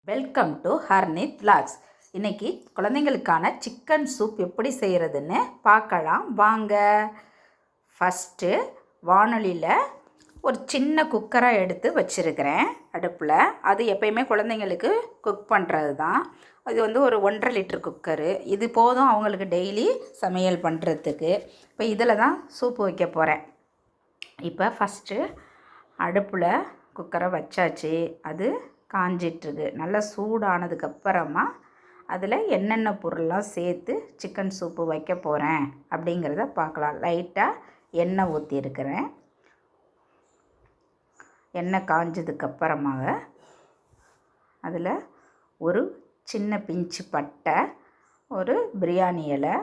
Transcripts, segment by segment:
Welcome to ஹர்னித் vlogs. இன்றைக்கி குழந்தைங்களுக்கான chicken soup எப்படி செய்கிறதுன்னு பார்க்கலாம் வாங்க. ஃபஸ்ட்டு வானொலியில் ஒரு சின்ன குக்கராக எடுத்து வச்சுருக்கிறேன் அடுப்பில். அது எப்பயுமே குழந்தைங்களுக்கு குக் பண்ணுறது தான். அது வந்து ஒரு 1.5 லிட்டர் குக்கரு. இது போதும் அவங்களுக்கு டெய்லி சமையல் பண்ணுறதுக்கு. இப்போ இதில் தான் சூப்பு வைக்க போகிறேன். இப்போ ஃபஸ்ட்டு அடுப்பில் குக்கரை வச்சாச்சு. அது காஞ்சிட்ருக்கு. நல்லா சூடானதுக்கப்புறமா அதில் என்னென்ன பொருள்லாம் சேர்த்து சிக்கன் சூப்பு வைக்க போகிறேன் அப்படிங்கிறத பார்க்கலாம். லைட்டாக எண்ணெய் ஊற்றிருக்கிறேன். எண்ணெய் காஞ்சதுக்கப்புறமாக அதில் ஒரு சின்ன பிஞ்சு பட்டை, ஒரு பிரியாணி இலை,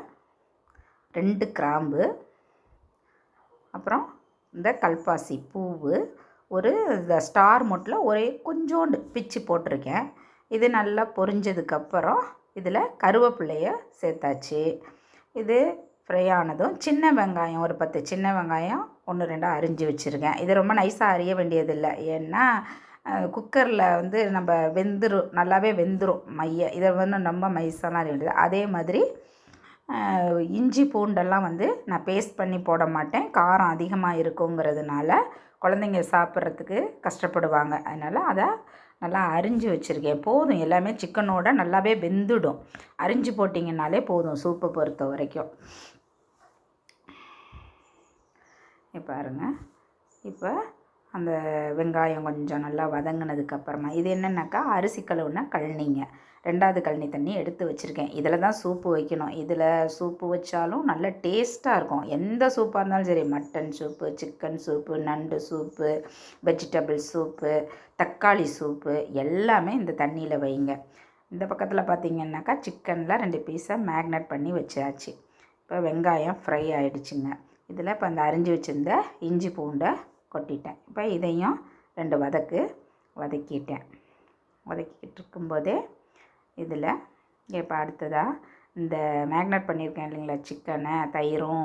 2 கிராம்பு, அப்புறம் இந்த கல்பாசி பூவு, ஒரு இந்த ஸ்டார் மொட்டில் ஒரே கொஞ்சோண்டு பிச்சு போட்டிருக்கேன். இது நல்லா பொரிஞ்சதுக்கப்புறம் இதில் கருவேப்பிலையை சேர்த்தாச்சு. இது ஃப்ரை ஆனதும் சின்ன வெங்காயம் ஒரு 10 சின்ன வெங்காயம் 1-2 அரிஞ்சு வச்சுருக்கேன். இது ரொம்ப நைஸாக அரிய வேண்டியதில்லை, ஏன்னா குக்கரில் வந்து நம்ம நல்லாவே வெந்துடும் மைய. இதை வந்து ரொம்ப மைஸாலாம் அரிய வேண்டியது. அதே மாதிரி இஞ்சி பூண்டெல்லாம் வந்து நான் பேஸ்ட் பண்ணி போட மாட்டேன், காரம் அதிகமாக இருக்குங்கிறதுனால குழந்தைங்க சாப்பிட்றதுக்கு கஷ்டப்படுவாங்க. அதனால் அதை நல்லா அரிஞ்சு வச்சுருக்கேன். போதும், எல்லாமே சிக்கனோட நல்லாவே வெந்துடும். அரிஞ்சு போட்டிங்கனாலே போதும் சூப்பை பொறுத்த வரைக்கும். பாருங்கள், இப்போ அந்த வெங்காயம் கொஞ்சம் நல்லா வதங்கினதுக்கப்புறமா இது என்னென்னாக்கா அரிசி கழுவுனா கழனிங்க, 2வது கழனி தண்ணி எடுத்து வச்சுருக்கேன். இதில் தான் சூப்பு வைக்கணும். இதில் சூப்பு வச்சாலும் நல்ல டேஸ்ட்டாக இருக்கும். எந்த சூப்பாக இருந்தாலும் சரி, மட்டன் சூப்பு, சிக்கன் சூப்பு, நண்டு சூப்பு, வெஜிடபிள் சூப்பு, தக்காளி சூப்பு எல்லாமே இந்த தண்ணியில் வைங்க. இந்த பக்கத்தில் பார்த்திங்கன்னாக்கா சிக்கனில் 2 பீஸை மேக்னேட் பண்ணி வச்சாச்சு. இப்போ வெங்காயம் ஃப்ரை ஆகிடுச்சுங்க. இதில் இப்போ அந்த அரிஞ்சு வச்சுருந்த இஞ்சி பூண்டை கொட்டிட்டேன். இப்போ இதையும் 2 வதக்கிட்டேன். வதக்கிட்டு இருக்கும்போதே இதில் இப்போ அடுத்ததாக இந்த மேக்னேட் பண்ணியிருக்கேன் இல்லைங்களா சிக்கனை, தயிரும்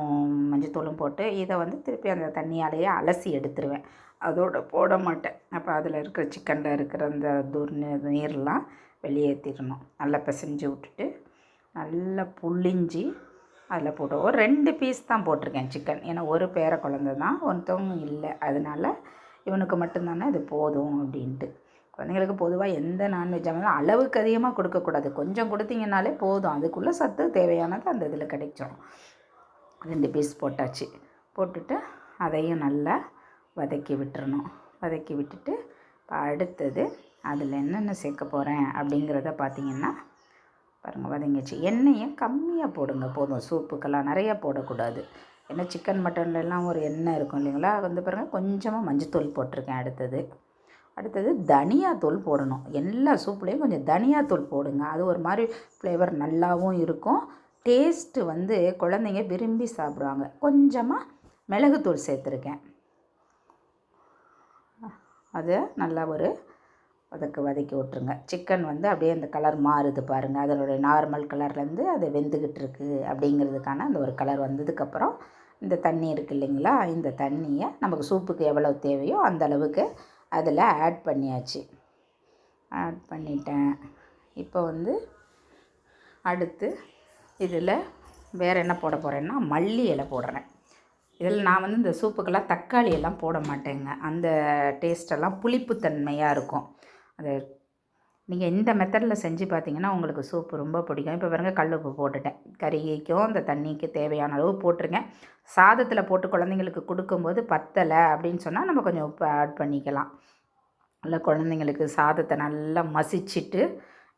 மஞ்சத்தூளும் போட்டு இதை வந்து திருப்பி அந்த தண்ணியாலேயே அலசி எடுத்துருவேன். அதோடு போட மாட்டேன். அப்போ அதில் இருக்கிற சிக்கனில் இருக்கிற அந்த நீர்லாம் வெளியேற்றிடணும். நல்லா பிசைஞ்சு விட்டுட்டு நல்லா புளிஞ்சி அதில் போட்டு ஒரு 2 பீஸ் தான் போட்டிருக்கேன் சிக்கன். ஏன்னா ஒரு பேர குழந்தை தான், ஒருத்தவங்க இல்லை, அதனால் இவனுக்கு மட்டும்தானே இது போதும் அப்படின்ட்டு. குழந்தைங்களுக்கு பொதுவாக எந்த நான்வெஜ்ஜாக இருந்தாலும் அளவுக்கு அதிகமாக கொடுக்கக்கூடாது. கொஞ்சம் கொடுத்தீங்கனாலே போதும், அதுக்குள்ளே சத்து தேவையானது அந்த இதில் கிடைக்கும். 2 பீஸ் போட்டாச்சு. போட்டுட்டு அதையும் நல்லா வதக்கி விட்டுறணும். வதக்கி விட்டுட்டு இப்போ அடுத்தது அதில் என்னென்ன சேர்க்க போகிறேன் அப்படிங்கிறத பார்த்திங்கன்னா பாருங்கள், வதங்கிச்சு. எண்ணெயை கம்மியாக போடுங்க, போதும். சூப்புக்கெல்லாம் நிறையா போடக்கூடாது. ஏன்னா சிக்கன் மட்டன்லாம் ஒரு எண்ணெய் இருக்கும் இல்லைங்களா, வந்து பாருங்கள் கொஞ்சமாக மஞ்சத்தூள் போட்டிருக்கேன். அடுத்தது தனியாத்தூள் போடணும். எல்லா சூப்புலேயும் கொஞ்சம் தனியாத்தூள் போடுங்க. அது ஒரு மாதிரி ஃப்ளேவர் நல்லாவும் இருக்கும். டேஸ்ட்டு வந்து குழந்தைங்க விரும்பி சாப்பிடுவாங்க. கொஞ்சமாக மிளகுத்தூள் சேர்த்துருக்கேன். அதை நல்லா ஒரு வதக்கி விட்ருங்க. சிக்கன் வந்து அப்படியே அந்த கலர் மாறுது பாருங்கள். அதனுடைய நார்மல் கலர்லேருந்து அது வெந்துக்கிட்டு இருக்குது அப்படிங்கிறதுக்கான அந்த ஒரு கலர் வந்ததுக்கப்புறம் இந்த தண்ணி இருக்குது இல்லைங்களா, இந்த தண்ணியை நமக்கு சூப்புக்கு எவ்வளோ தேவையோ அந்த அளவுக்கு அதில் ஆட் பண்ணிட்டேன். இப்போ வந்து அடுத்து இதில் வேறு என்ன போட போகிறேன்னா மல்லி இலை போடுறேன். இதில் நான் வந்து இந்த சூப்புக்கெல்லாம் தக்காளி எல்லாம் போட மாட்டேங்க. அந்த டேஸ்ட்டெல்லாம் புளிப்புத்தன்மையாக இருக்கும். அது நீங்கள் இந்த மெத்தடில் செஞ்சு பார்த்தீங்கன்னா உங்களுக்கு சூப்பு ரொம்ப பிடிக்கும். இப்போ பாருங்கள், கல் உப்பு போட்டுட்டேன். கறிக்கும் அந்த தண்ணிக்கு தேவையான அளவு போட்டிருக்கேன். சாதத்தில் போட்டு குழந்தைங்களுக்கு கொடுக்கும்போது பத்தலை அப்படின்னு சொன்னால் நம்ம கொஞ்சம் உப்பு ஆட் பண்ணிக்கலாம். நல்லா குழந்தைங்களுக்கு சாதத்தை நல்லா மசிச்சுட்டு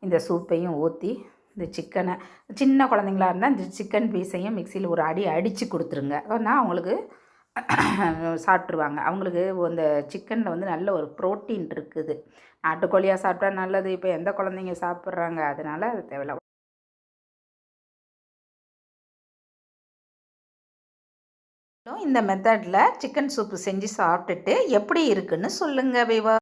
இந்த சூப்பையும் ஊற்றி இந்த சிக்கனை, சின்ன குழந்தைங்களா இருந்தால் இந்த சிக்கன் பீஸையும் மிக்சியில் ஒரு அடித்து கொடுத்துருங்க. ஆனால் அவங்களுக்கு சாப்பிட்ருவாங்க. அவங்களுக்கு அந்த சிக்கனில் வந்து நல்ல ஒரு ப்ரோட்டீன் இருக்குது. நாட்டுக்கோழியாக சாப்பிட்டா நல்லது. இப்போ எந்த குழந்தைங்க சாப்பிட்றாங்க, அதனால் அது தேவையில்ல. இந்த மெத்தடில் சிக்கன் சூப்பு செஞ்சு சாப்பிட்டுட்டு எப்படி இருக்குன்னு சொல்லுங்கள்.